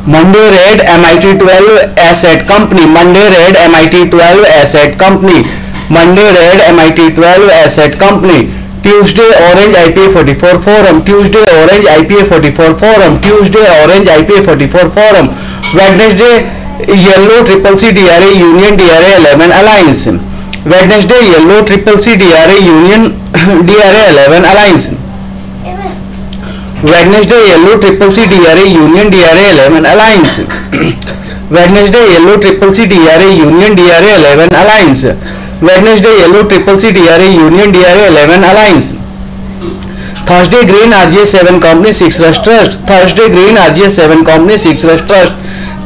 Monday Red MIT12 Asset Company. Monday Red MIT12 Asset Company. Monday Red MIT12 Asset Company. Tuesday Orange IPA 44 Forum. Tuesday Orange IPA 44 Forum. Tuesday Orange IPA 44 Forum. Wednesday Yellow Triple C DRA Union DRA 11 Alliance. Wednesday Yellow Triple C DRA Union DRA 11 Alliance. Wednesday Yellow Triple C DRA Union DRA 11 Alliance. Wednesday Yellow Triple C DRA Union DRA 11 Alliance. Wednesday Yellow Triple C DRA Union DRA 11 Alliance. Thursday Green RJ7 Company 6 Rush Trust. Thursday Green RJ7 Company 6 Rush Trust.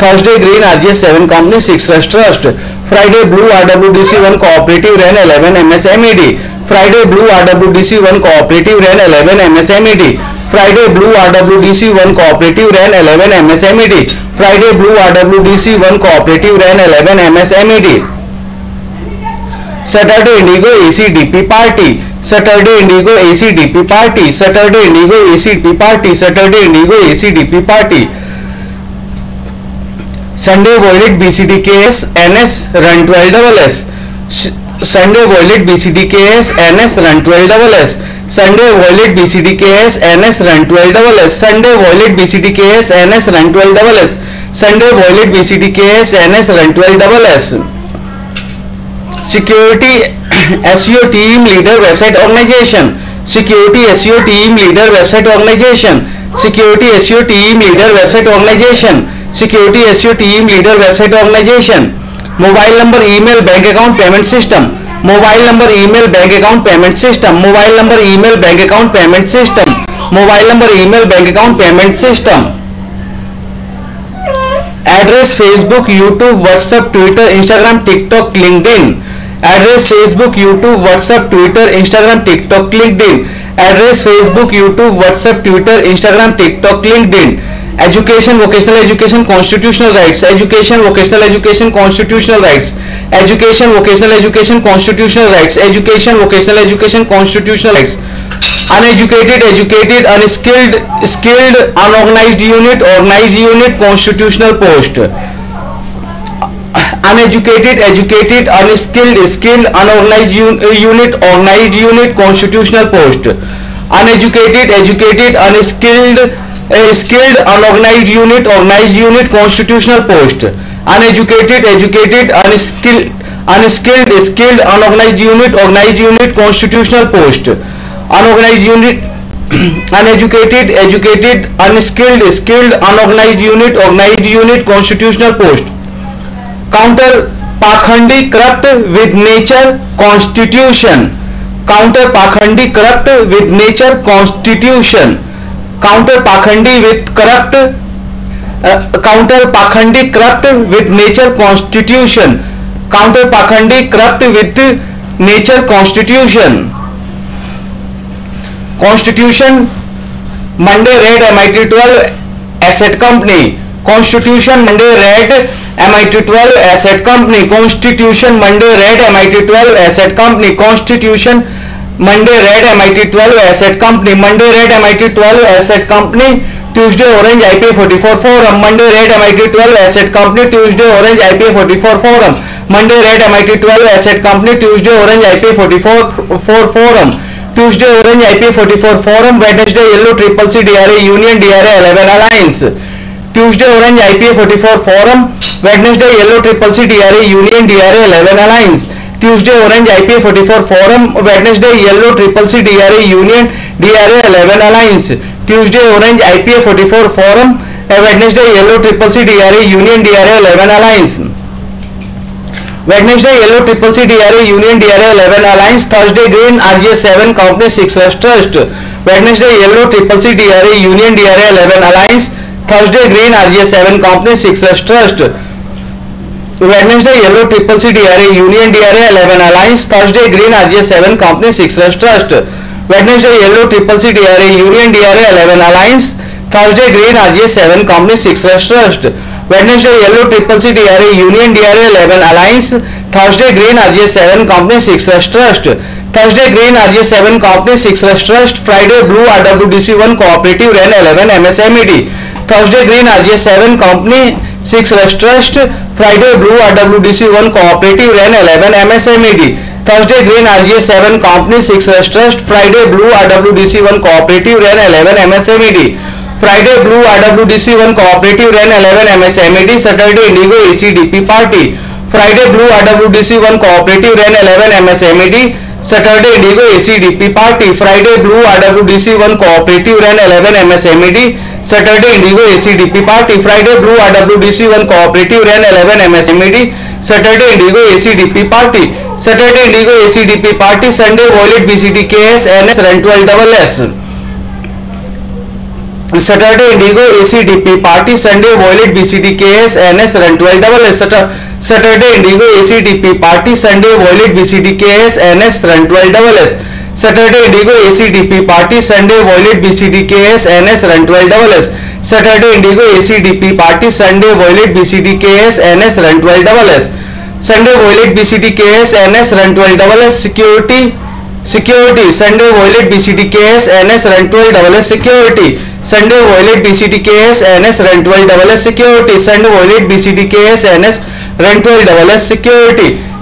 Thursday Green RJ7 Company 6 Rush Trust. Friday Blue RWDC1 Cooperative REN 11 MSMED. Friday Blue RWDC1 Cooperative REN 11 MSMED. Friday Blue RWDC1 Cooperative REN 11 MSMED. Friday Blue RWDC1 Cooperative REN 11 MSMED. Saturday Indigo ACDP Party. Saturday Indigo ACDP Party. Saturday Indigo ACDP Party. Saturday Indigo ACDP Party. Sunday Violet BCDKS NS Run 12SS. Sunday Violet BCDKS NS Run 12SS. Sunday Violet BCDKS NS Run 12SS. Sunday Violet BCDKS NS Run 12SS. Sunday Violet BCDKS NS Run 12SS. Security SEO Team Leader Website Organization. Security SEO Team Leader Website Organization. Security SEO Team Leader Website Organization. Security SEO Team Leader Website Organization. Mobile number, email, bank account, payment system. Mobile number, email, bank account, payment system. Mobile number, email, bank account, payment system. Mobile number, email, bank account, payment system. Address Facebook, YouTube, WhatsApp, Twitter, Instagram, TikTok, LinkedIn. Address Facebook, YouTube, WhatsApp, Twitter, Instagram, TikTok, LinkedIn. Address Facebook, YouTube, WhatsApp, Twitter, Instagram, TikTok, LinkedIn. Education, vocational education, constitutional rights. Education, vocational education, constitutional rights. Education, vocational education, constitutional rights. Education, vocational education, constitutional rights. Uneducated, educated, unskilled, skilled, unorganized unit, organized unit, constitutional post. Uneducated, educated, unskilled, skilled, unorganized unit, organized unit, constitutional post. Uneducated, educated, unskilled, skilled, unorganized unit, organized unit, constitutional post. Uneducated, educated, unskilled, skilled, unorganized unit, organized unit, constitutional post. Unorganized unit, uneducated, educated, unskilled, skilled, unorganized unit, organized unit, constitutional post. Counter Pakhandi, corrupt with nature, constitution. Counter Pakhandi, corrupt with nature, constitution. Counter Pakhandi with corrupt, Counter Pakhandi corrupt with nature, constitution. Counter Pakhandi corrupt with nature, constitution. Constitution Monday Red MIT12 Asset Company. Constitution Monday Red MIT12 Asset Company. Constitution Monday Red MIT12 Asset Company. Constitution Monday Red MIT12 Asset Company. Monday Red MIT12 Asset Company. Tuesday Orange IPA 44 Forum. Monday Red MIT12 Asset Company. Tuesday Orange IPA 44 Forum. Monday Red MIT12 Asset Company. Tuesday Orange IPA 44 Forum. Tuesday Orange IPA 44 Forum. Wednesday Yellow Triple C DRA Union DRA 11 Alliance. Tuesday Orange IPA 44 Forum. Wednesday Yellow Triple C DRA Union DRA 11 Alliance. Tuesday Orange IPA 44 Forum. Wednesday Yellow Triple C DRA Union DRA 11 Alliance. Tuesday Orange IPA 44 Forum. Wednesday Yellow Triple C DRA Union DRA 11 Alliance. Wednesday Yellow Triple C DRA Union DRA 11 Alliance. Thursday Green RJ7 Company 6 Rush Trust. Wednesday Yellow Triple C DRA Union DRA 11 Alliance. Thursday Green RJ7 Company 6 Rush Trust. Wednesday Yellow Triple C DRA Union DRA 11 Alliance. Thursday Green RJ7 Company 6 Rush Trust. Wednesday Yellow Triple C DRA Union DRA 11 Alliance. Thursday Green RJ7 Company 6 Rush Trust. Wednesday Yellow Triple C DRA Union DRA 11 Alliance. Thursday Green RJ7 Company 6 Rush Trust. Thursday Green RJ7 Company 6 Rush Trust. Friday Blue RWDC1 Cooperative REN 11 MSMED. Thursday Green RJ7 Company 6 Rush Trust. Friday Blue RWDC1 Cooperative REN 11 MSMED. Thursday Green RJ7 Company 6 Rush Trust. Friday Blue RWDC1 Cooperative REN 11 MSMED. Friday Blue RWDC1 Cooperative REN 11 MSMED. Saturday Indigo ACDP Party. Friday Blue RWDC1 Cooperative REN 11 MSMED. Saturday Indigo ACDP Party. Friday Blue RWDC1 Cooperative REN 11 MSMED. Saturday Indigo ACDP Party. Friday Blue RWDC1 Cooperative REN 11 MSMED. Saturday Indigo ACDP Party. Saturday Indigo ACDP Party. Sunday Violet BCDKS NS REN 12SS. Saturday Indigo ACDP Party. Sunday Violet BCDKS NS REN 12SS. Saturday Indigo ACDP Party. Sunday Violet BCDKS NS REN 12SS. Saturday Indigo ACDP Party. Sunday Violet BCDKS NS REN 12SS. Saturday Indigo ACDP Party. Sunday Violet BCDKS NS REN 12SS. Sunday Violet BCDKS NS REN 12SS. Security Sunday Violet BCDKS NS REN 12SS. Security Sunday Violet BCDKS NS REN 12SS. Security Sunday Violet BCDKS NS REN 12SS.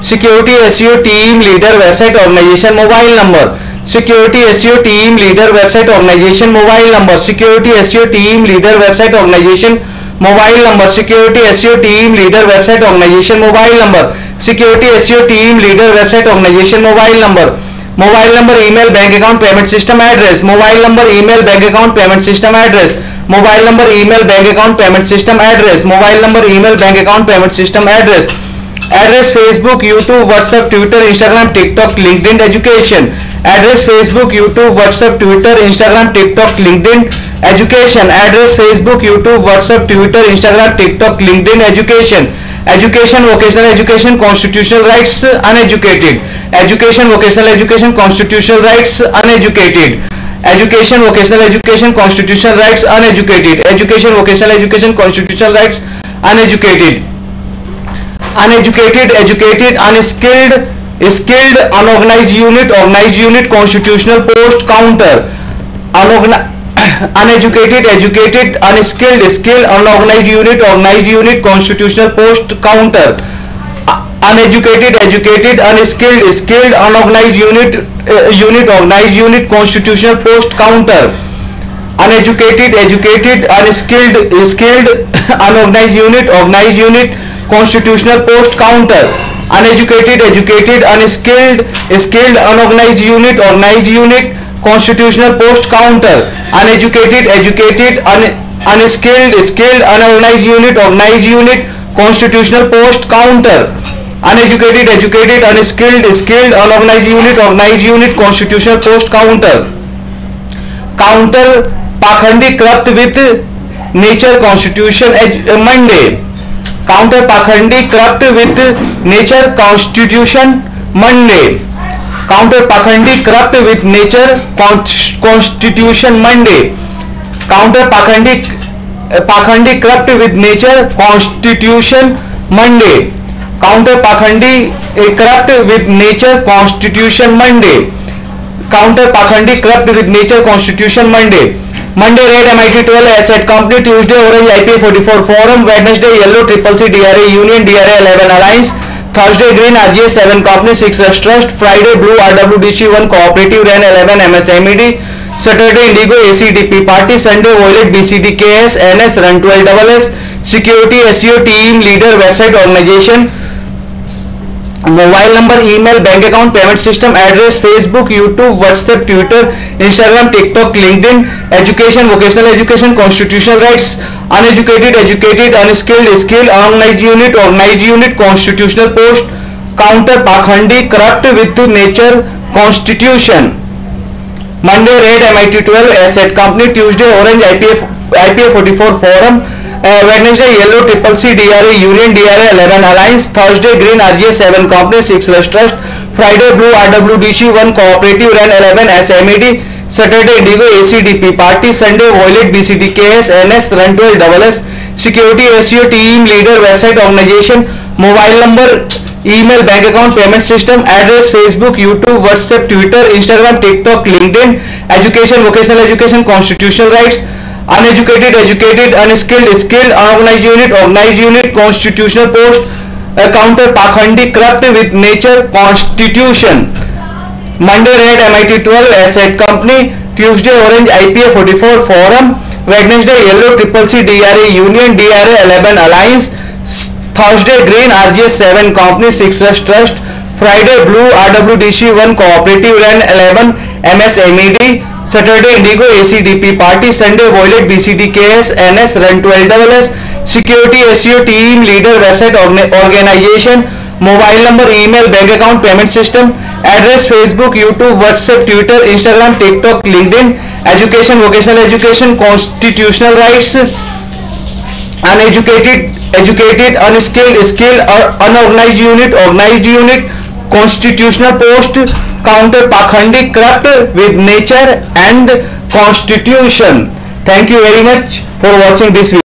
Security SEO Team Leader Website Organization Mobile Number. Security SEO Team Leader Website Organization Mobile Number. Security SEO Team Leader Website Organization Mobile Number. Security SEO Team Leader Website Organization Mobile Number. Security SEO Team Leader Website Organization Mobile Number. Mobile number, email, bank account, payment system address. Mobile number, email, bank account, payment system address. Mobile number, email, bank account, payment system address. Mobile number, email, bank account, payment system address. Address Facebook, YouTube, WhatsApp, Twitter, Instagram, TikTok, LinkedIn, Education. Address Facebook, YouTube, WhatsApp, Twitter, Instagram, TikTok, LinkedIn, Education. Address Facebook, YouTube, WhatsApp, Twitter, Instagram, TikTok, LinkedIn, Education. Education, vocational education, constitutional rights, uneducated. Education, vocational education, constitutional rights, uneducated. Education, vocational education, constitutional rights, uneducated. Education, vocational education, constitutional rights, uneducated. Uneducated, educated, unskilled, skilled, unorganized unit, organized unit, constitutional post, counter. Uneducated, educated, unskilled, skilled, unorganized unit, organized unit, constitutional post, counter. Uneducated, educated, unskilled, skilled, unorganized unit, organized unit, constitutional post, counter. Uneducated, educated, unskilled, skilled, unorganized unit, organized unit, constitutional post, counter. Uneducated, educated, unskilled, skilled, unorganized unit, organized unit, constitutional post, counter. Uneducated, educated, unskilled, skilled, unorganized unit, organized unit, constitutional post, counter. Uneducated, educated, unskilled, skilled, unorganized unit, organized unit, constitutional post, counter. Counter, Pakhandi, corrupt with nature, constitution, Monday. Counter Pakhandi, corrupt with nature, constitution, Monday. Counter Pakhandi, corrupt with nature, constitution, Monday. Counter Pakhandi, corrupt with nature, constitution, Monday. Counter Pakhandi, corrupt with nature, constitution, Monday. Counter Pakhandi, corrupt with nature, constitution, Monday. Monday Red MIT 12 Asset Company. Tuesday Orange IPA 44 Forum. Wednesday Yellow CCC DRA Union DRA 11 Alliance. Thursday Green RJ7 Company 6 Rush Trust. Friday Blue RWDC1 Cooperative REN 11 MSMED. Saturday Indigo ACDP Party. Sunday Violet BCDKS NS REN 12SS. Security SEO Team Leader Website Organization. Mobile number, email, bank account, payment system address, Facebook, YouTube, WhatsApp, Twitter, Instagram, TikTok, LinkedIn. Education, vocational education, constitutional rights, uneducated, educated, unskilled, skilled, unorganized unit, organized unit, constitutional post, counter. Pakhandi, corrupt with nature, constitution. Monday Red MIT 12 Asset Company. Tuesday Orange IPA 44 Forum. Wednesday Yellow CCC DRA Union DRA 11 Alliance. Thursday Green RJ7 Company 6 Rush Trust. Friday Blue RWDC1 Cooperative REN 11 SMED. Saturday Indigo ACDP Party. Sunday Violet BCDKS NS REN 12SS. Security SEO Team Leader Website Organization. Mobile number, email, bank account, payment system address, Facebook, YouTube, WhatsApp, Twitter, Instagram, TikTok, LinkedIn. Education, vocational education, constitutional rights, uneducated, educated, unskilled, skilled, unorganized unit, organized unit, constitutional post, counter pakhandi, corrupt with nature, constitution. Monday red MIT 12 asset company, Tuesday orange IPA 44 forum, Wednesday yellow triple C DRA union, DRA 11 alliance, Thursday green RGS 7 company 6 trust, Friday blue RWDC 1 cooperative run 11 MS MED, Saturday indigo ACDP party, Sunday violet BCDKS NS run 12 SS, security SEO team leader website organization, mobile number, email, bank account, payment system, address Facebook, YouTube, WhatsApp, Twitter, Instagram, TikTok, LinkedIn, education, vocational education, constitutional rights, uneducated, educated, unskilled, skilled, unorganized unit, organized unit, constitutional post, counter pakhandi, corrupt with nature and constitution. Thank you very much for watching this video.